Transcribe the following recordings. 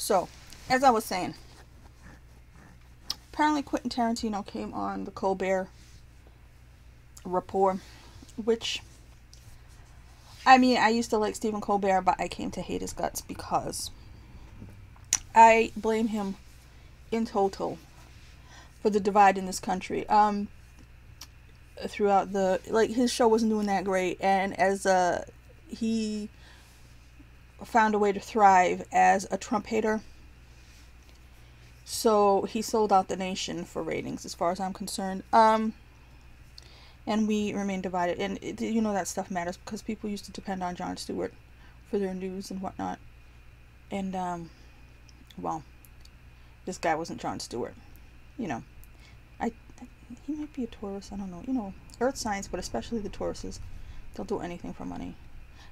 So, as I was saying, apparently Quentin Tarantino came on the Colbert Report, which, I mean, I used to like Stephen Colbert, but I came to hate his guts because I blame him in total for the divide in this country. Throughout the, like, his show wasn't doing that great, and as he found a way to thrive as a Trump hater, so he sold out the nation for ratings, as far as I'm concerned. And we remain divided, and you know that stuff matters because people used to depend on Jon Stewart for their news and whatnot, and well, this guy wasn't Jon Stewart, you know. He might be a Taurus, I don't know, you know, earth signs, but especially the Tauruses, they'll do anything for money.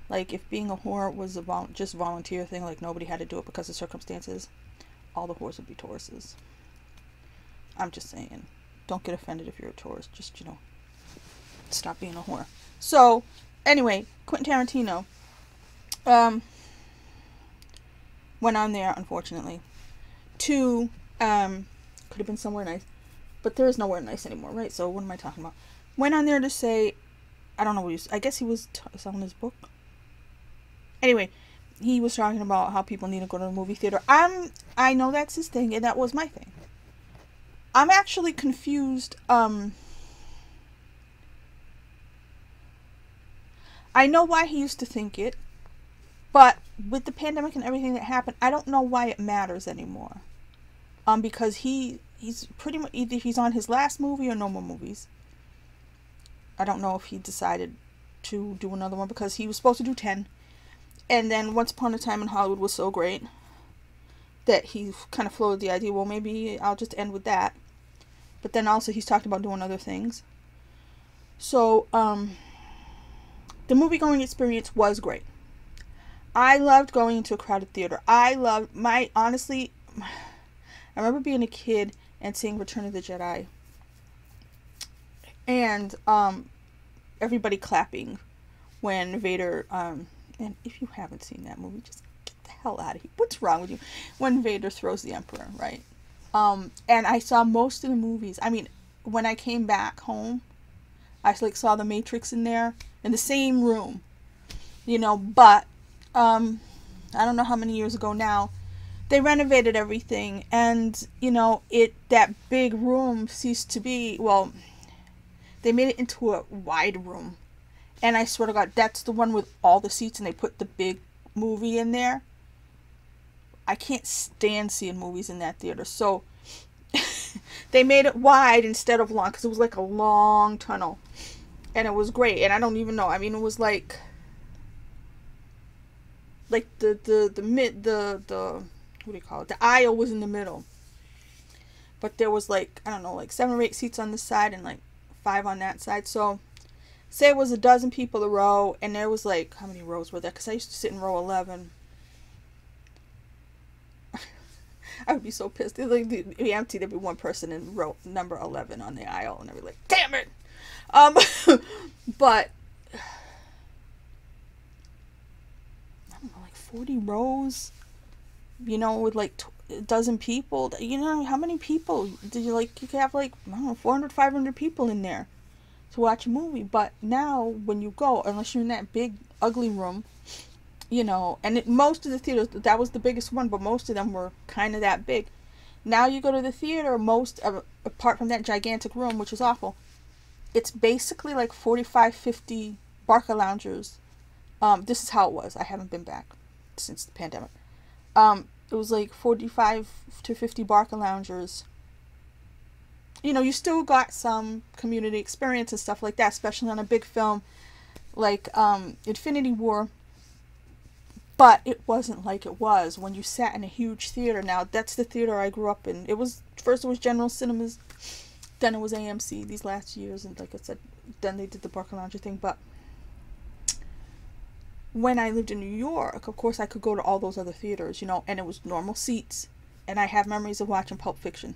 Like, if being a whore was a just volunteer thing, like nobody had to do it because of circumstances, all the whores would be Tauruses. I'm just saying, don't get offended if you're a Taurus, just, you know, stop being a whore. So, anyway, Quentin Tarantino went on there, unfortunately, to, could have been somewhere nice, but there is nowhere nice anymore, right? So what am I talking about? Went on there to say, I don't know what he was, I guess he was selling his book. Anyway, he was talking about how people need to go to the movie theater. I know that's his thing, and that was my thing. I'm actually confused. I know why he used to think it, but with the pandemic and everything that happened, I don't know why it matters anymore. Because he's pretty much, either he's on his last movie or no more movies. I don't know if he decided to do another one because he was supposed to do 10. And then Once Upon a Time in Hollywood was so great that he kind of floated the idea, well, maybe I'll just end with that. But then also he's talked about doing other things. So, the movie-going experience was great. I loved going into a crowded theater. Honestly, I remember being a kid and seeing Return of the Jedi. And, everybody clapping when Vader, and if you haven't seen that movie, just get the hell out of here. What's wrong with you? When Vader throws the Emperor, right? And I saw most of the movies. I mean, when I came back home, I like saw The Matrix in there, in the same room, you know, but, I don't know how many years ago now, they renovated everything, and, you know, that big room ceased to be, well, they made it into a wide room, and I swear to God, that's the one with all the seats, and they put the big movie in there. I can't stand seeing movies in that theater, so they made it wide instead of long, because it was like a long tunnel, and it was great, and I don't even know, I mean, it was like the what do you call it? The aisle was in the middle. But there was like, I don't know, like 7 or 8 seats on this side and like 5 on that side. So, say it was a dozen people a row, and there was like, how many rows were there? Because I used to sit in row 11. I would be so pissed. It'd like, be empty. There'd be one person in row number 11 on the aisle, and I'd be like, damn it! But, I don't know, like 40 rows, you know, with like a dozen people. You know, how many people did you like? You could have like, I don't know, 400, 500 people in there to watch a movie. But now, when you go, unless you're in that big, ugly room, you know, and most of the theaters, that was the biggest one, but most of them were kind of that big. Now you go to the theater, apart from that gigantic room, which is awful, it's basically like 45, 50 Barca loungers. This is how it was. I haven't been back since the pandemic. It was like 45 to 50 Barca loungers. You know, you still got some community experience and stuff like that, especially on a big film like Infinity War. But it wasn't like it was when you sat in a huge theater. Now, that's the theater I grew up in. First it was General Cinemas, then it was AMC these last years, and like I said, then they did the Barca Lounger thing. But when I lived in New York, of course, I could go to all those other theaters, you know, and it was normal seats. And I have memories of watching Pulp Fiction,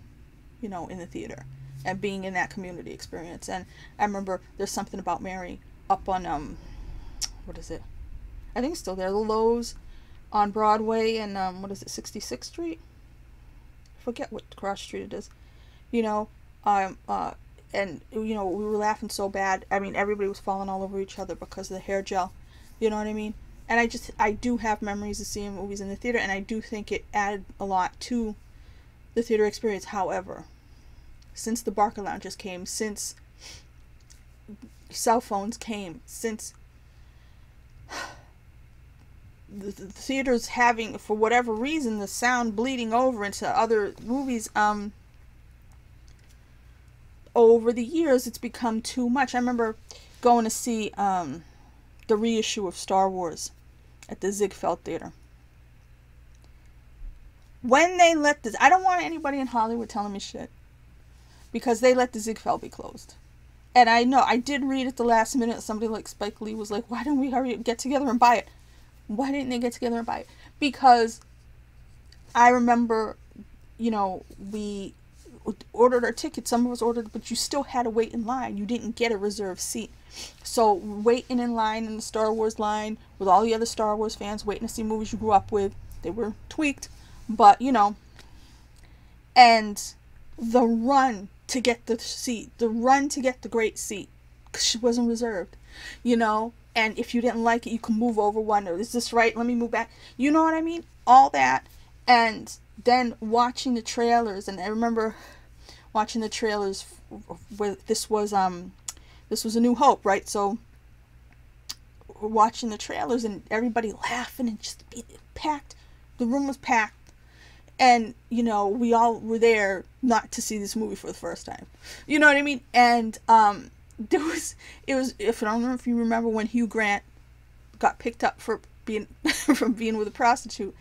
you know, in the theater and being in that community experience. And I remember There's Something About Mary up on, what is it? I think it's still there, the Lowe's, on Broadway and what is it, 66th Street? I forget what cross street it is. You know, and you know, we were laughing so bad. I mean, everybody was falling all over each other because of the hair gel. You know what I mean? And I do have memories of seeing movies in the theater, and I do think it added a lot to the theater experience. However, since the Barker Lounges came, since cell phones came, since the theaters having, for whatever reason, the sound bleeding over into other movies, over the years, it's become too much. I remember going to see the reissue of Star Wars at the Ziegfeld Theater. When they let this, I don't want anybody in Hollywood telling me shit, because they let the Ziegfeld be closed. And I know, I did read at the last minute, somebody like Spike Lee was like, why don't we hurry get together and buy it? Why didn't they get together and buy it? Because I remember, you know, we ordered our tickets. Some of us ordered, but you still had to wait in line. You didn't get a reserved seat. So waiting in line in the Star Wars line with all the other Star Wars fans waiting to see movies you grew up with. They were tweaked, but you know. And the run to get the seat, the run to get the great seat, because she wasn't reserved, you know. And if you didn't like it, you can move over one, or is this right? Let me move back. You know what I mean? All that. And then watching the trailers, and I remember watching the trailers where this was A New Hope, right? So watching the trailers and everybody laughing and just packed. The room was packed. And, you know, we all were there not to see this movie for the first time. You know what I mean? And if I don't know if you remember when Hugh Grant got picked up for being from being with a prostitute,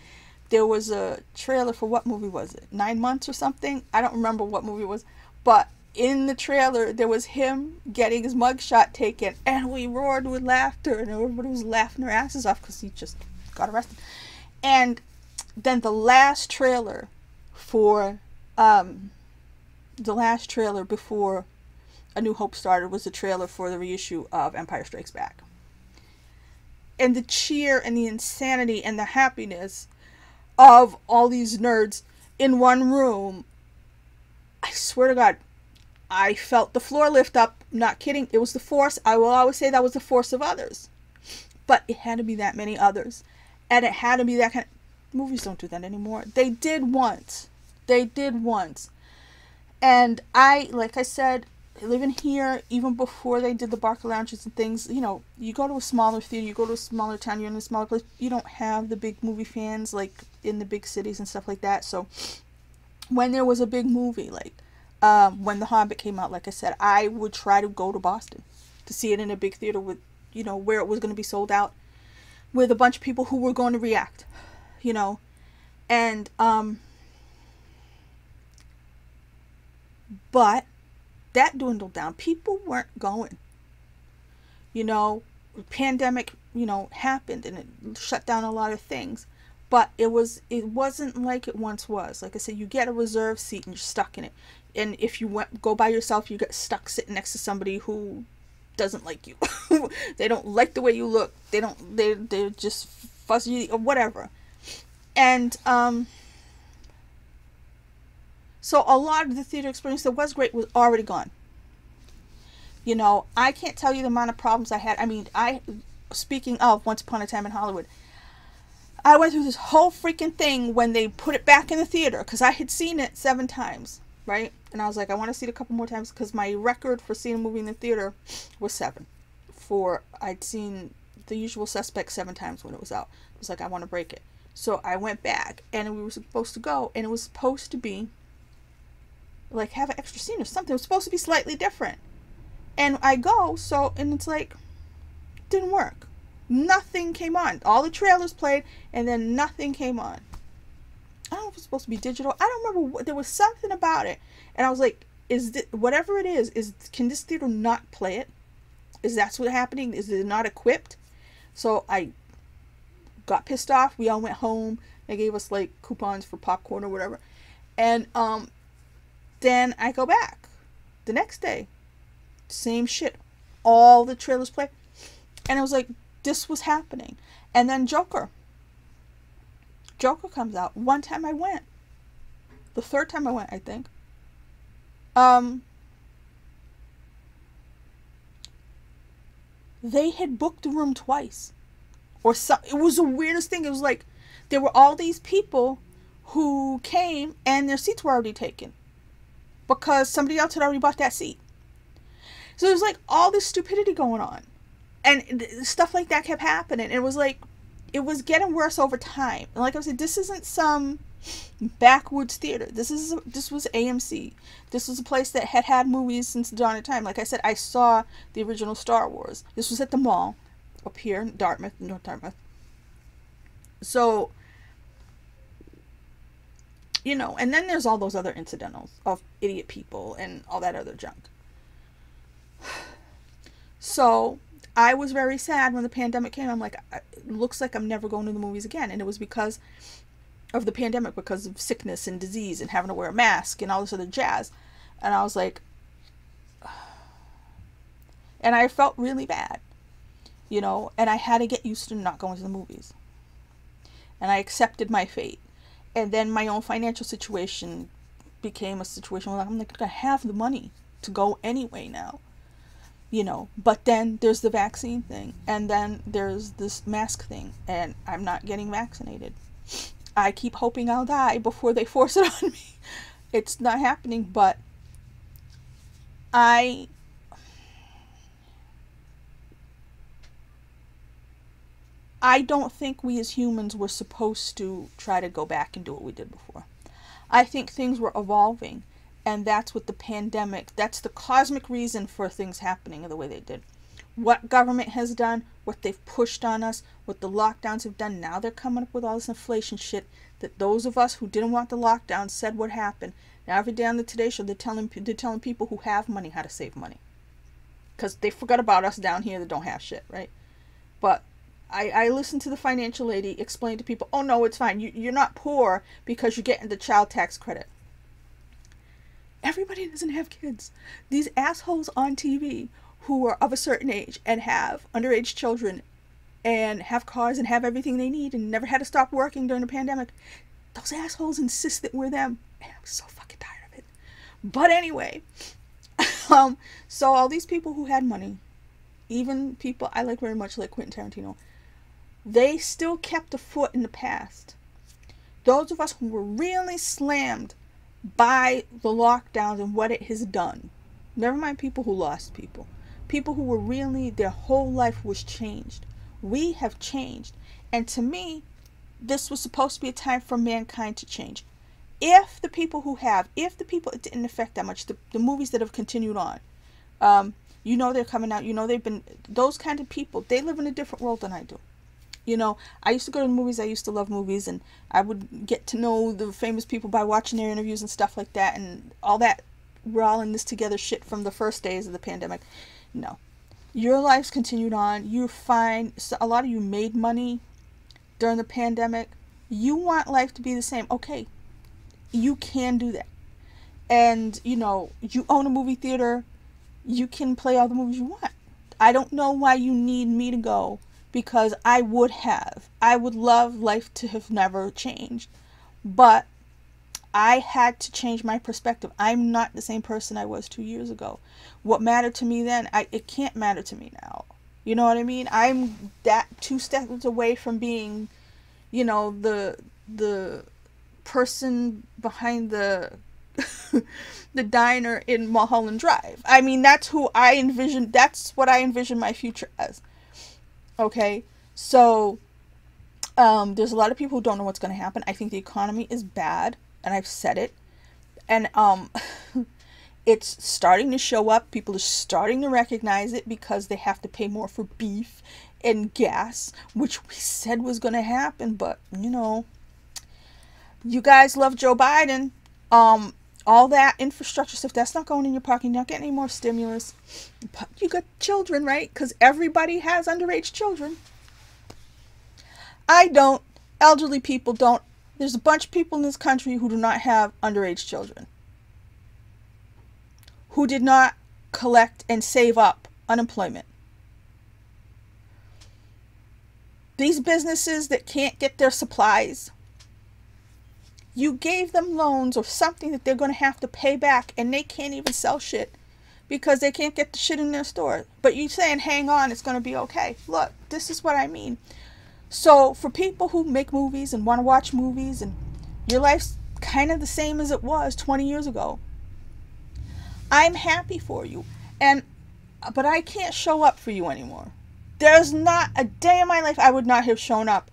there was a trailer for, what movie was it? 9 Months or something? I don't remember what movie it was, but in the trailer there was him getting his mugshot taken, and we roared with laughter, and everybody was laughing their asses off because he just got arrested. And then the last trailer before A New Hope started was the trailer for the reissue of Empire Strikes Back. And the cheer and the insanity and the happiness of all these nerds in one room, I swear to God, I felt the floor lift up. I'm not kidding. It was the force. I will always say that was the force of others. But it had to be that many others. And it had to be that kind of... Movies don't do that anymore. They did once. And like I said, living here, even before they did the Barker Lounges and things, you know, you go to a smaller theater, you go to a smaller town, you're in a smaller place, you don't have the big movie fans like in the big cities and stuff like that. So when there was a big movie, like when The Hobbit came out, like I said, I would try to go to Boston to see it in a big theater with, you know, where it was going to be sold out with a bunch of people who were going to react, you know. And but that dwindled down. People weren't going. You know, pandemic, you know, happened and it shut down a lot of things. But it wasn't like it once was. Like I said, you get a reserved seat and you're stuck in it. And if you go by yourself, you get stuck sitting next to somebody who doesn't like you. They don't like the way you look. They're just fuzzy or whatever. And so a lot of the theater experience that was great was already gone. You know, I can't tell you the amount of problems I had. I mean, speaking of Once Upon a Time in Hollywood, I went through this whole freaking thing when they put it back in the theater, because I had seen it 7 times, right? And I was like, I want to see it a couple more times, because my record for seeing a movie in the theater was 7. I'd seen The Usual Suspect 7 times when it was out. I was like, I want to break it. So I went back, and we were supposed to go, and it was supposed to be like have an extra scene or something. It was supposed to be slightly different. And I go, and it's like, didn't work. Nothing came on. All the trailers played, and then nothing came on. I don't know if it's supposed to be digital. I don't remember. There was something about it. And I was like, whatever it is, can this theater not play it? Is that what's happening? Is it not equipped? So I got pissed off. We all went home. They gave us like coupons for popcorn or whatever. And then I go back the next day. Same shit. All the trailers play. And I was like, this was happening. And then Joker. Joker comes out. One time I went. The third time I went, I think. They had booked the room twice. Or so, it was the weirdest thing. It was like there were all these people who came and their seats were already taken because somebody else had already bought that seat. So there's like all this stupidity going on, and stuff like that kept happening. It was like it was getting worse over time. And like I said, this isn't some backwoods theater. This was AMC. This was a place that had movies since the dawn of time. Like I said, I saw the original Star Wars. This was at the mall up here in North Dartmouth. So, you know, and then there's all those other incidentals of idiot people and all that other junk. So I was very sad when the pandemic came. I'm like, it looks like I'm never going to the movies again. And it was because of the pandemic, because of sickness and disease and having to wear a mask and all this other jazz. And I was like, and I felt really bad, you know, and I had to get used to not going to the movies. And I accepted my fate. And then my own financial situation became a situation where I'm not going to have the money to go anyway now, you know. But then there's the vaccine thing, and then there's this mask thing, and I'm not getting vaccinated. I keep hoping I'll die before they force it on me. It's not happening, but I don't think we as humans were supposed to try to go back and do what we did before. I think things were evolving, and that's what the pandemic, that's the cosmic reason for things happening the way they did. What government has done, what they've pushed on us, what the lockdowns have done, now they're coming up with all this inflation shit that those of us who didn't want the lockdown said would happen. Now every day on the Today Show, they're telling people who have money how to save money. Because they forgot about us down here that don't have shit, right? But I listened to the financial lady explain to people, oh no, it's fine. You're not poor because you're getting the child tax credit. Everybody doesn't have kids. These assholes on TV who are of a certain age and have underage children and have cars and have everything they need and never had to stop working during the pandemic, those assholes insist that we're them. And I'm so fucking tired of it. But anyway, so all these people who had money, even people I like very much like Quentin Tarantino, they still kept a foot in the past. Those of us who were really slammed by the lockdowns and what it has done, never mind people who lost people, people who were really, their whole life was changed. We have changed. And to me, this was supposed to be a time for mankind to change. If the people it didn't affect that much, the movies that have continued on, you know, they're coming out, you know, they've been, those kind of people, they live in a different world than I do. You know, I used to go to the movies, I used to love movies, and I would get to know the famous people by watching their interviews and stuff like that, and all that, we're all in this together shit from the first days of the pandemic. No. Your life's continued on, you're fine, so a lot of you made money during the pandemic, you want life to be the same, okay, you can do that. And, you know, you own a movie theater, you can play all the movies you want. I don't know why you need me to go, because I would love life to have never changed, but I had to change my perspective. I'm not the same person I was 2 years ago. What mattered to me then, it can't matter to me now. You know what I mean? I'm that 2 steps away from being, you know, the person behind the the diner in Mulholland Drive. I mean, that's what I envision my future as. Okay, so there's a lot of people who don't know what's going to happen. I think the economy is bad, and I've said it. And it's starting to show up. People are starting to recognize it because they have to pay more for beef and gas, which we said was going to happen. But, you know, you guys love Joe Biden. All that infrastructure stuff, that's not going in your pocket. You're not getting any more stimulus. But you got children, right? Because everybody has underage children. I don't. Elderly people don't. There's a bunch of people in this country who do not have underage children, who did not collect and save up unemployment. These businesses that can't get their supplies, You gave them loans or something that they're going to have to pay back, and they can't even sell shit because they can't get the shit in their store. But you saying, hang on, it's going to be okay. Look, this is what I mean. So for people who make movies and want to watch movies, and your life's kind of the same as it was 20 years ago, I'm happy for you. But I can't show up for you anymore. There's not a day in my life I would not have shown up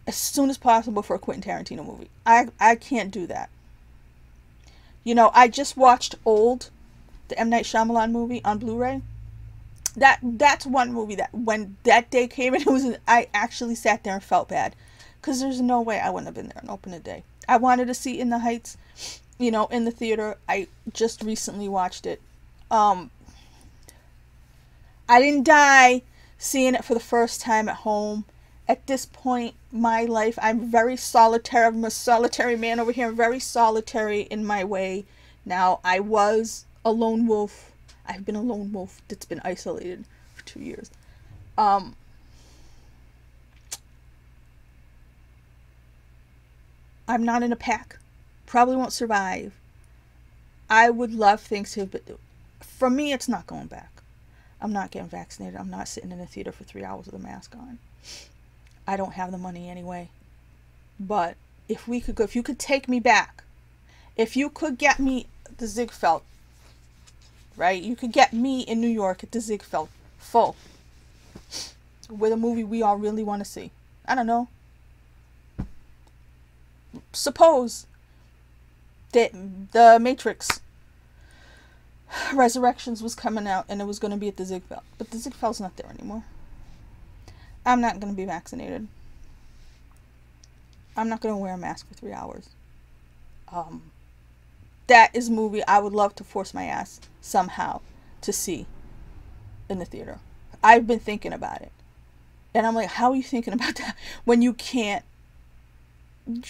as soon as possible for a Quentin Tarantino movie. I can't do that. You know, I just watched Old, the M. Night Shyamalan movie, on Blu-ray. That's one movie that when that day came and I actually sat there and felt bad. Because there's no way I wouldn't have been there and opened a day. I wanted to see In the Heights, you know, in the theater. I just recently watched it. I didn't die seeing it for the first time at home. At this point in my life, I'm very solitary. I'm a solitary man over here. I'm very solitary in my way. Now, I was a lone wolf. I've been a lone wolf that's been isolated for 2 years. I'm not in a pack. Probably won't survive. I would love things to have been... For me, it's not going back. I'm not getting vaccinated. I'm not sitting in a theater for 3 hours with a mask on. I don't have the money anyway. But if we could go, if you could take me back, if you could get me the Ziegfeld, right? You could get me in New York at the Ziegfeld, full, with a movie we all really want to see. I don't know. Suppose that the Matrix Resurrections was coming out and it was going to be at the Ziegfeld. But the Ziegfeld's not there anymore. I'm not going to be vaccinated. I'm not going to wear a mask for 3 hours. That is a movie I would love to force my ass somehow to see in the theater. I've been thinking about it. And I'm like, how are you thinking about that when you can't even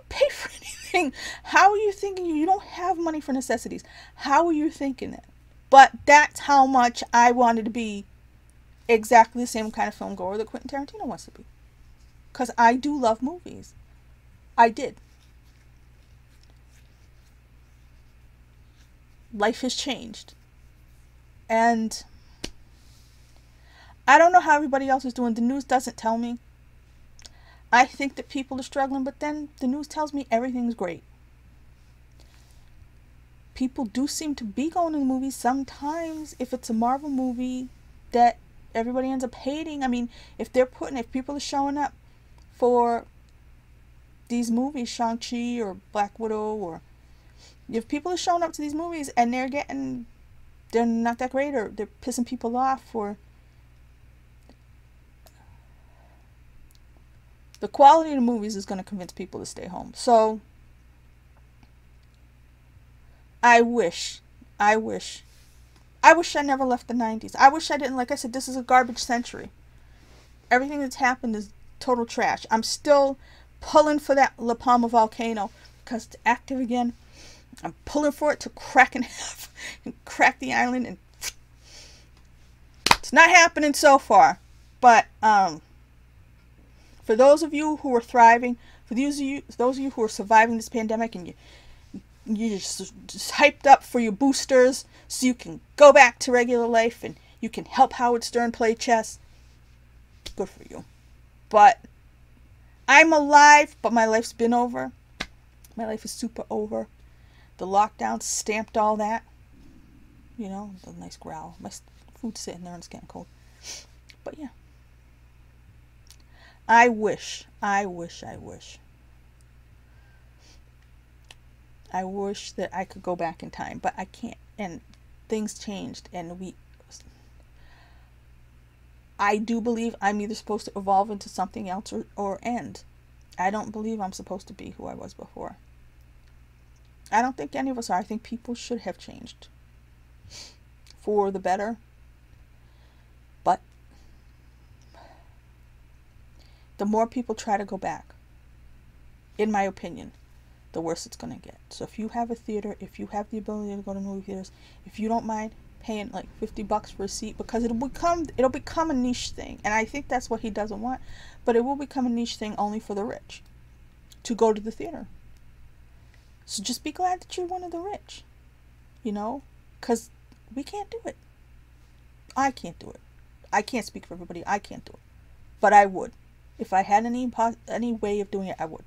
pay for anything? How are you thinking you don't have money for necessities? How are you thinking that? But that's how much I wanted to be exactly the same kind of film goer that Quentin Tarantino wants to be. Because I do love movies. I did. Life has changed. And I don't know how everybody else is doing. The news doesn't tell me. I think that people are struggling, but then the news tells me everything's great. People do seem to be going to the movies sometimes if it's a Marvel movie that everybody ends up hating. I mean, if people are showing up for these movies, Shang-Chi or Black Widow, or if people are showing up to these movies and they're not that great, or they're pissing people off, or the quality of the movies is going to convince people to stay home. So I wish I never left the 90s. I wish I didn't. Like I said, this is a garbage century. Everything that's happened is total trash. I'm still pulling for that La Palma volcano because it's active again. I'm pulling for it to crack in half and crack the island, and it's not happening so far. But for those of you who are thriving, for those of you who are surviving this pandemic, and you're just hyped up for your boosters so you can go back to regular life and you can help Howard Stern play chess, good for you. But I'm alive, but my life's been over. My life is super over. The lockdown stamped all that. You know, the nice growl. My food's sitting there and it's getting cold. But yeah. I wish that I could go back in time, but I can't. And things changed, and I do believe I'm either supposed to evolve into something else or end. I don't believe I'm supposed to be who I was before. I don't think any of us are. I think people should have changed for the better. But the more people try to go back, in my opinion, the worse it's going to get. So if you have a theater, if you have the ability to go to movie theaters, if you don't mind paying like $50 for a seat, because it'll become a niche thing. And I think that's what he doesn't want. But it will become a niche thing only for the rich to go to the theater. So just be glad that you're one of the rich, you know, because we can't do it. I can't do it. I can't speak for everybody. I can't do it. But I would. If I had any way of doing it, I would.